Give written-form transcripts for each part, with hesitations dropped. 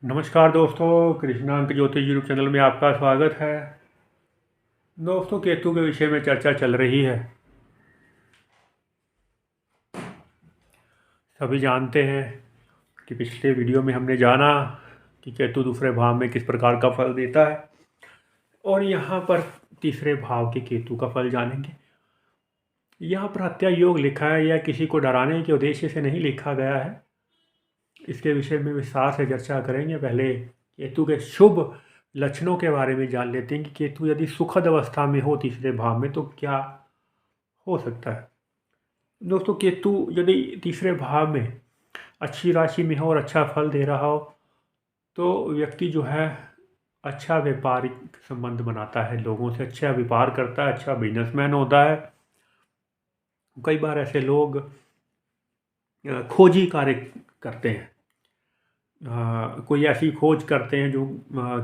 नमस्कार दोस्तों, कृष्णांक ज्योतिष यूट्यूब चैनल में आपका स्वागत है। दोस्तों, केतु के विषय में चर्चा चल रही है। सभी जानते हैं कि पिछले वीडियो में हमने जाना कि केतु दूसरे भाव में किस प्रकार का फल देता है, और यहाँ पर तीसरे भाव के केतु का फल जानेंगे। यहाँ पर हत्या योग लिखा है, यह किसी को डराने के उद्देश्य से नहीं लिखा गया है। इसके विषय में विस्तार से चर्चा करेंगे। पहले केतु के शुभ लक्षणों के बारे में जान लेते हैं कि केतु यदि सुखद अवस्था में हो तीसरे भाव में तो क्या हो सकता है। दोस्तों, केतु यदि तीसरे भाव में अच्छी राशि में हो और अच्छा फल दे रहा हो तो व्यक्ति जो है अच्छा व्यापारिक संबंध बनाता है, लोगों से अच्छा व्यापार करता है, अच्छा बिजनेसमैन होता है। कई बार ऐसे लोग खोजी कार्य करते हैं, कोई ऐसी खोज करते हैं जो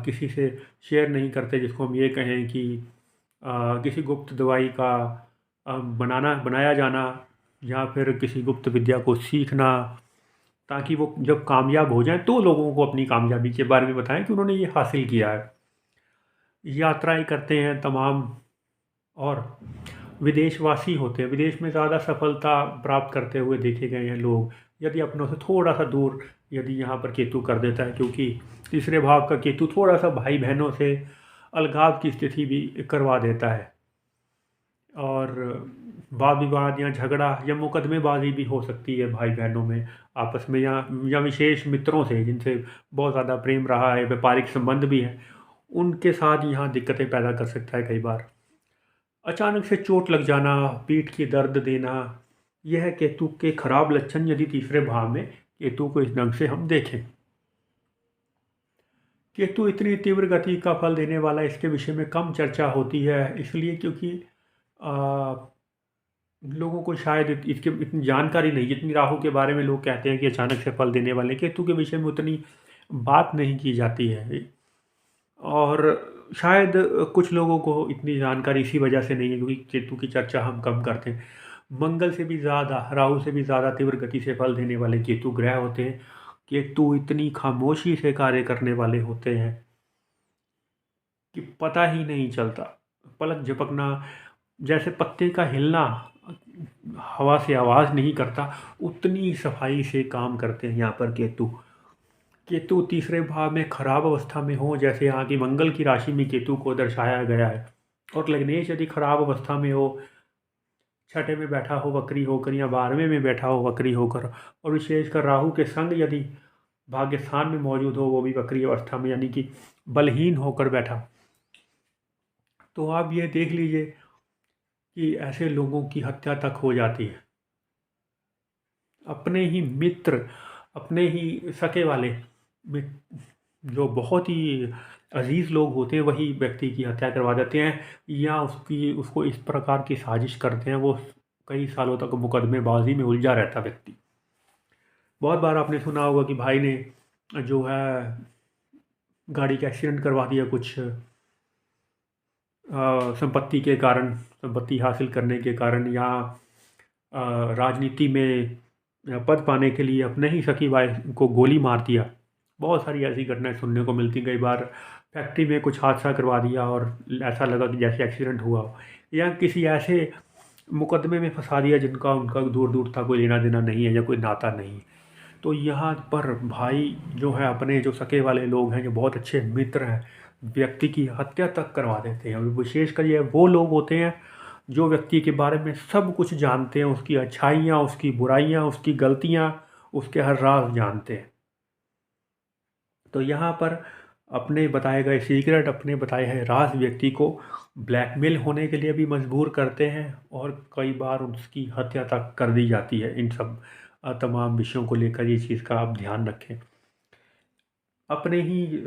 किसी से शेयर नहीं करते, जिसको हम ये कहें कि किसी गुप्त दवाई का बनाया जाना, या फिर किसी गुप्त विद्या को सीखना, ताकि वो जब कामयाब हो जाएं तो लोगों को अपनी कामयाबी के बारे में बताएं कि उन्होंने ये हासिल किया है। यात्राएं करते हैं तमाम, और विदेशवासी होते हैं, विदेश में ज़्यादा सफलता प्राप्त करते हुए देखे गए हैं लोग। यदि अपनों से थोड़ा सा दूर यदि यहाँ पर केतु कर देता है, क्योंकि तीसरे भाव का केतु थोड़ा सा भाई बहनों से अलगाव की स्थिति भी करवा देता है, और वाद विवाद या झगड़ा या मुकदमेबाजी भी हो सकती है भाई बहनों में आपस में, या विशेष मित्रों से जिनसे बहुत ज़्यादा प्रेम रहा है, व्यापारिक संबंध भी है, उनके साथ यहाँ दिक्कतें पैदा कर सकता है। कई बार अचानक से चोट लग जाना, पीठ की दर्द देना, यह है केतु के खराब लक्षण यदि तीसरे भाव में केतु को इस ढंग से हम देखें। केतु इतनी तीव्र गति का फल देने वाला, इसके विषय में कम चर्चा होती है, इसलिए क्योंकि आ, लोगों को शायद इसके इतनी जानकारी नहीं, जितनी राहु के बारे में लोग कहते हैं कि अचानक से फल देने वाले, केतु के विषय में उतनी बात नहीं की जाती है। और शायद कुछ लोगों को इतनी जानकारी इसी वजह से नहीं है क्योंकि केतु की चर्चा हम कम करते हैं। मंगल से भी ज़्यादा, राहु से भी ज़्यादा तीव्र गति से फल देने वाले केतु ग्रह होते हैं। केतु इतनी खामोशी से कार्य करने वाले होते हैं कि पता ही नहीं चलता, पलक झपकना, जैसे पत्ते का हिलना हवा से आवाज़ नहीं करता, उतनी सफाई से काम करते हैं यहाँ पर केतु। केतु तीसरे भाव में खराब अवस्था में हो, जैसे यहाँ की मंगल की राशि में केतु को दर्शाया गया है, और लग्नेश यदि खराब अवस्था में हो, छठे में बैठा हो वक्री होकर, या 12वें में बैठा हो वक्री होकर, और विशेषकर राहु के संग यदि भाग्य स्थान में मौजूद हो, वो भी वक्री अवस्था में, यानी कि बलहीन होकर बैठा, तो आप ये देख लीजिए कि ऐसे लोगों की हत्या तक हो जाती है। अपने ही मित्र, अपने ही सके वाले में जो बहुत ही अजीज़ लोग होते हैं, वही व्यक्ति की हत्या करवा देते हैं, या उसको इस प्रकार की साजिश करते हैं, वो कई सालों तक मुकदमेबाजी में उलझा रहता व्यक्ति। बहुत बार आपने सुना होगा कि भाई ने जो है गाड़ी का एक्सीडेंट करवा दिया कुछ संपत्ति के कारण, संपत्ति हासिल करने के कारण, या राजनीति में पद पाने के लिए अपने ही सकी भाई को गोली मार दिया। बहुत सारी ऐसी घटनाएं सुनने को मिलती। कई बार फैक्ट्री में कुछ हादसा करवा दिया और ऐसा लगा कि जैसे एक्सीडेंट हुआ हो, या किसी ऐसे मुकदमे में फंसा दिया जिनका उनका दूर दूर था कोई लेना देना नहीं है या कोई नाता नहीं है। तो यहाँ पर भाई जो है, अपने जो सके वाले लोग हैं, जो बहुत अच्छे मित्र हैं, व्यक्ति की हत्या तक करवा देते हैं। विशेषकर ये वो लोग होते हैं जो व्यक्ति के बारे में सब कुछ जानते हैं, उसकी अच्छाइयाँ, उसकी बुराइयाँ, उसकी गलतियाँ, उसके हर राज जानते हैं। तो यहाँ पर अपने बताए गए सीक्रेट, अपने बताए गए राज व्यक्ति को ब्लैकमेल होने के लिए भी मजबूर करते हैं, और कई बार उसकी हत्या तक कर दी जाती है। इन सब तमाम विषयों को लेकर ये चीज़ का आप ध्यान रखें। अपने ही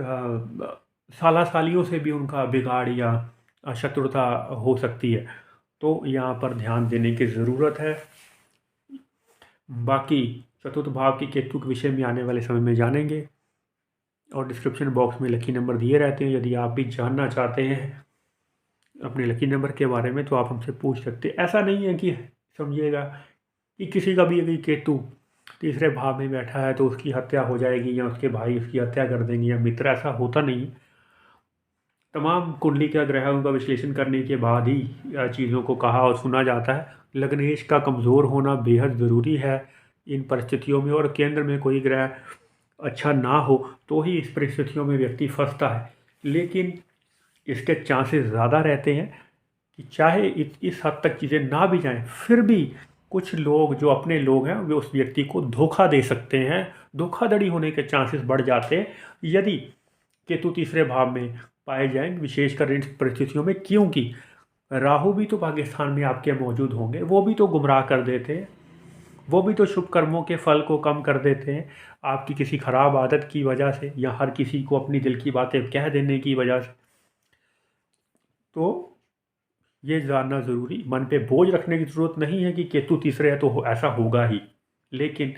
साला सालियों से भी उनका बिगाड़ या शत्रुता हो सकती है, तो यहाँ पर ध्यान देने की ज़रूरत है। बाकी चतुर्थ भाव की केतु के विषय में आने वाले समय में जानेंगे, और डिस्क्रिप्शन बॉक्स में लकी नंबर दिए रहते हैं। यदि आप भी जानना चाहते हैं अपने लकी नंबर के बारे में तो आप हमसे पूछ सकते हैं। ऐसा नहीं है कि समझिएगा कि किसी का भी यदि केतु तीसरे भाव में बैठा है तो उसकी हत्या हो जाएगी या उसके भाई उसकी हत्या कर देंगे या मित्र, ऐसा होता नहीं। तमाम कुंडली के ग्रहों का विश्लेषण करने के बाद ही चीज़ों को कहा और सुना जाता है। लग्नेश का कमज़ोर होना बेहद ज़रूरी है इन परिस्थितियों में, और केंद्र में कोई ग्रह अच्छा ना हो तो ही इस परिस्थितियों में व्यक्ति फंसता है। लेकिन इसके चांसेस ज़्यादा रहते हैं कि चाहे इस हद तक चीज़ें ना भी जाएं, फिर भी कुछ लोग जो अपने लोग हैं वे उस व्यक्ति को धोखा दे सकते हैं। धोखाधड़ी होने के चांसेस बढ़ जाते हैं यदि केतु तीसरे भाव में पाए जाएं, विशेषकर इन परिस्थितियों में, क्योंकि राहु भी तो पाकिस्तान में आपके मौजूद होंगे, वो भी तो गुमराह कर देते हैं, वो भी तो शुभ कर्मों के फल को कम कर देते हैं आपकी किसी खराब आदत की वजह से या हर किसी को अपनी दिल की बातें कह देने की वजह से। तो ये जानना ज़रूरी, मन पे बोझ रखने की ज़रूरत नहीं है कि केतु तीसरे है तो ऐसा होगा ही, लेकिन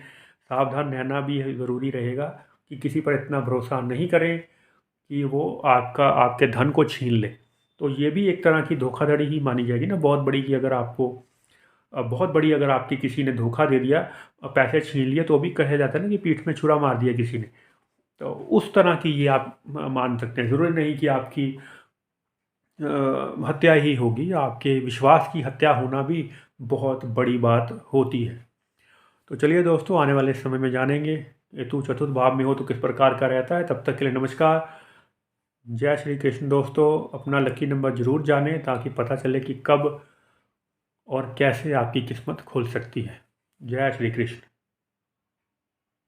सावधान रहना भी ज़रूरी रहेगा कि किसी पर इतना भरोसा नहीं करें कि वो आपके धन को छीन ले। तो ये भी एक तरह की धोखाधड़ी ही मानी जाएगी ना, बहुत बड़ी, कि अगर आपको बहुत बड़ी अगर आपकी किसी ने धोखा दे दिया और पैसे छीन लिए तो भी कहा जाता है ना कि पीठ में छुरा मार दिया किसी ने। तो उस तरह की ये आप मान सकते हैं। ज़रूरी नहीं कि आपकी हत्या ही होगी, आपके विश्वास की हत्या होना भी बहुत बड़ी बात होती है। तो चलिए दोस्तों, आने वाले समय में जानेंगे केतु चतुर्थ भाव में हो तो किस प्रकार का रहता है। तब तक के लिए नमस्कार, जय श्री कृष्ण। दोस्तों, अपना लकी नंबर ज़रूर जानें ताकि पता चले कि कब और कैसे आपकी किस्मत खुल सकती है। जय श्री कृष्ण।